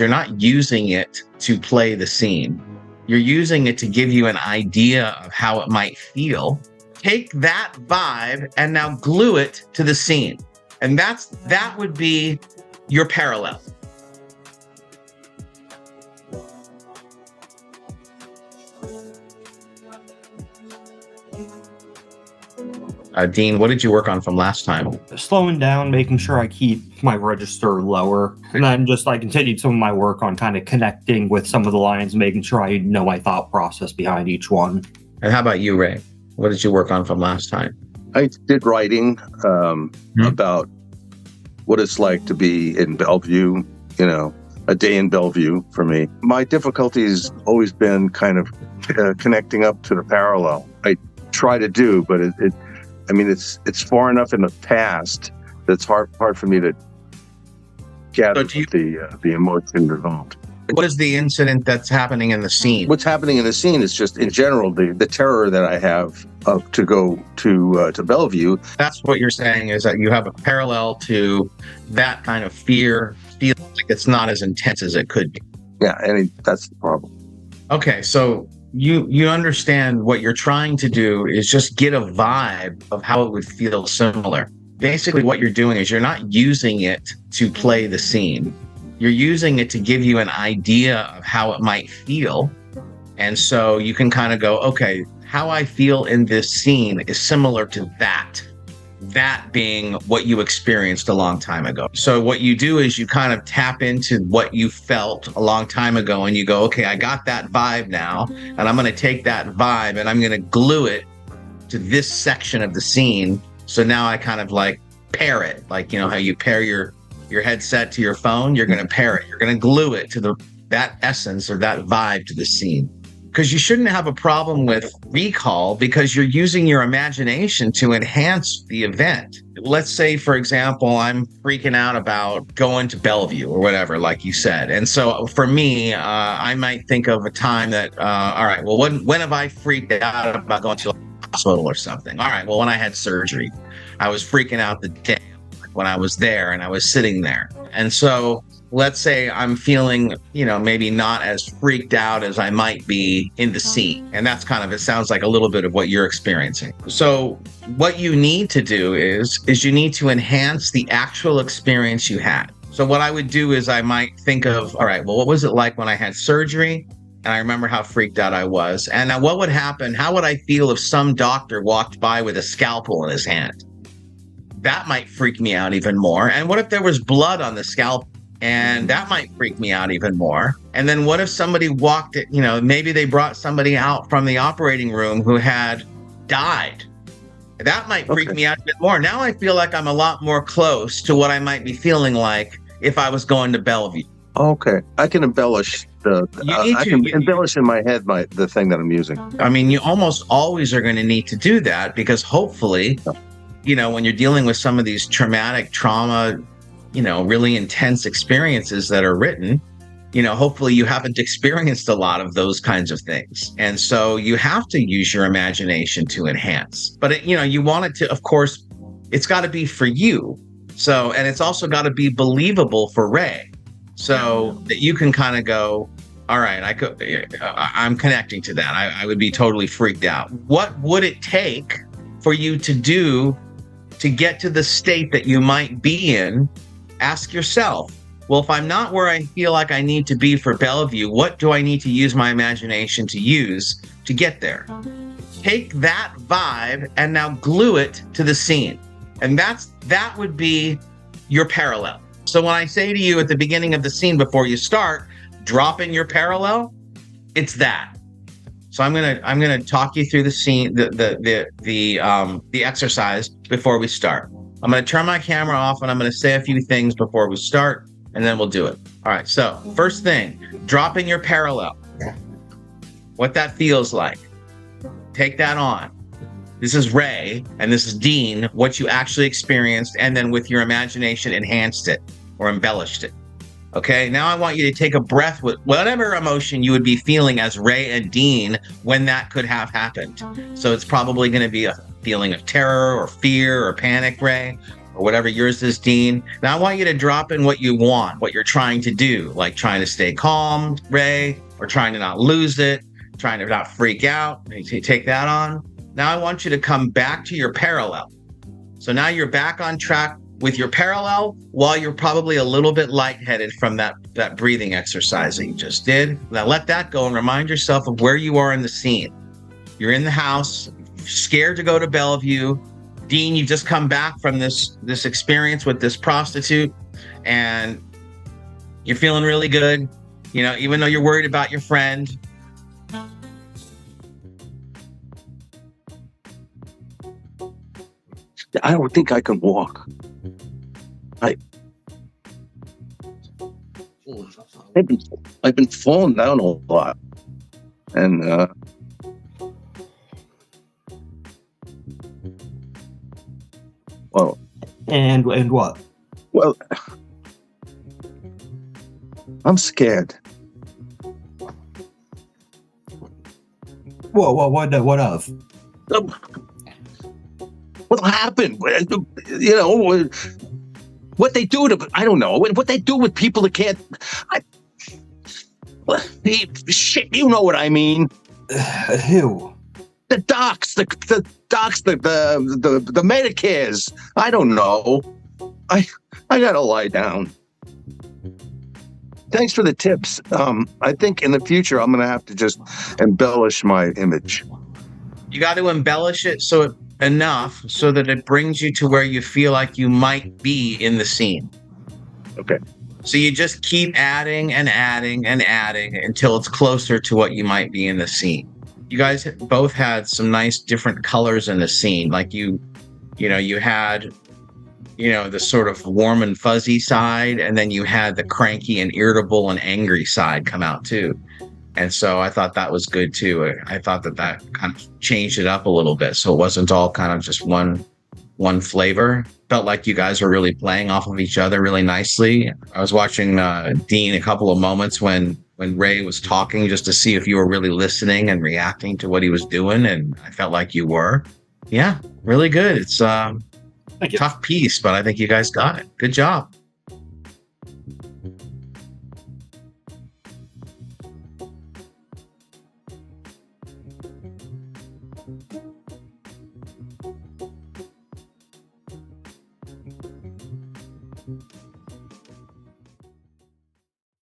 You're not using it to play the scene. You're using it to give you an idea of how it might feel. Take that vibe and now glue it to the scene. And that would be your parallel. Dean, what did you work on from last time? Slowing down, making sure I keep my register lower. And then I continued some of my work on kind of connecting with some of the lines, making sure I know my thought process behind each one. And how about you, Ray? What did you work on from last time? I did writing about what it's like to be in Bellevue, a day in Bellevue for me. My difficulty has always been kind of connecting up to the parallel. I try to do, but it's far enough in the past that's hard for me to gather the emotion involved. What is the incident that's happening in the scene? What's happening in the scene is just, in general, the terror that I have to go to Bellevue. That's what you're saying, is that you have a parallel to that kind of fear. Feels like it's not as intense as it could be. Yeah, that's the problem. Okay, so you understand what you're trying to do is just get a vibe of how it would feel similar. Basically, what you're doing is you're not using it to play the scene. You're using it to give you an idea of how it might feel. And so you can kind of go, okay, how I feel in this scene is similar to that being what you experienced a long time ago. So what you do is you kind of tap into what you felt a long time ago, and you go, okay, I got that vibe now, and I'm going to take that vibe and I'm going to glue it to this section of the scene. So now I kind of like pair it, like, how you pair your headset to your phone. You're going to pair it. You're going to glue it to that essence or that vibe to the scene. Because you shouldn't have a problem with recall, because you're using your imagination to enhance the event. Let's say, for example, I'm freaking out about going to Bellevue or whatever, like you said. And so for me, I might think of a time that, all right, well, when have I freaked out about going to a hospital or something? All right, well, when I had surgery, I was freaking out the day when I was there and I was sitting there. And so let's say I'm feeling, maybe not as freaked out as I might be in the scene. And that's it sounds like a little bit of what you're experiencing. So what you need to do is you need to enhance the actual experience you had. So what I would do is I might think of, all right, well, what was it like when I had surgery? And I remember how freaked out I was. And now what would happen? How would I feel if some doctor walked by with a scalpel in his hand? That might freak me out even more. And what if there was blood on the scalp? And that might freak me out even more. And then what if somebody walked it, maybe they brought somebody out from the operating room who had died. That might freak me out a bit more. Now I feel like I'm a lot more close to what I might be feeling like if I was going to Bellevue. Okay. I can embellish embellish in my head the thing that I'm using. I mean, you almost always are going to need to do that, because hopefully, when you're dealing with some of these trauma, really intense experiences that are written, hopefully you haven't experienced a lot of those kinds of things. And so you have to use your imagination to enhance. But, you want it to, of course, it's got to be for you. So, and it's also got to be believable for Ray. So that you can kind of go, all right, I'm connecting to that. I would be totally freaked out. What would it take for you to do to get to the state that you might be in? Ask yourself, well, if I'm not where I feel like I need to be for Bellevue, what do I need to use my imagination to use to get there? Take that vibe and now glue it to the scene. And that would be your parallel. So when I say to you at the beginning of the scene before you start, drop in your parallel, it's that. So I'm gonna talk you through the scene, the exercise before we start. I'm gonna turn my camera off and I'm gonna say a few things before we start, and then we'll do it. All right. So first thing, drop in your parallel. What that feels like. Take that on. This is Ray and this is Dean, what you actually experienced, and then with your imagination enhanced it or embellished it. Okay, now I want you to take a breath with whatever emotion you would be feeling as Ray and Dean when that could have happened. So it's probably going to be a feeling of terror or fear or panic, Ray. or whatever yours is, Dean. Now I want you to drop in what you want, what you're trying to do, like trying to stay calm, Ray, or trying to not lose it, trying to not freak out. You take that on. Now I want you to come back to your parallel. So now you're back on track with your parallel while you're probably a little bit lightheaded from that breathing exercise that you just did. Now let that go and remind yourself of where you are in the scene. You're in the house, scared to go to Bellevue. Dean, you've just come back from this experience with this prostitute, and you're feeling really good, you know, even though you're worried about your friend. I don't think I can walk. I've been falling down a lot, and well, and what? Well, I'm scared. What of? What happened? You know, what they do to, I don't know, what they do with people that can't, shit, you know what I mean. Who? The docs, the Medicares. I don't know. I gotta lie down. Thanks for the tips. I think in the future I'm gonna have to just embellish my image. You got to embellish it enough so that it brings you to where you feel like you might be in the scene. Okay. So you just keep adding and adding and adding until it's closer to what you might be in the scene. You guys both had some nice different colors in the scene. Like you had, the sort of warm and fuzzy side, and then you had the cranky and irritable and angry side come out too. And so I thought that was good too. I thought that kind of changed it up a little bit. So it wasn't all kind of just one flavor. Felt like you guys were really playing off of each other really nicely. I was watching Dean a couple of moments when Ray was talking, just to see if you were really listening and reacting to what he was doing. And I felt like you were. Yeah, really good. It's a tough piece, but I think you guys got it. Good job.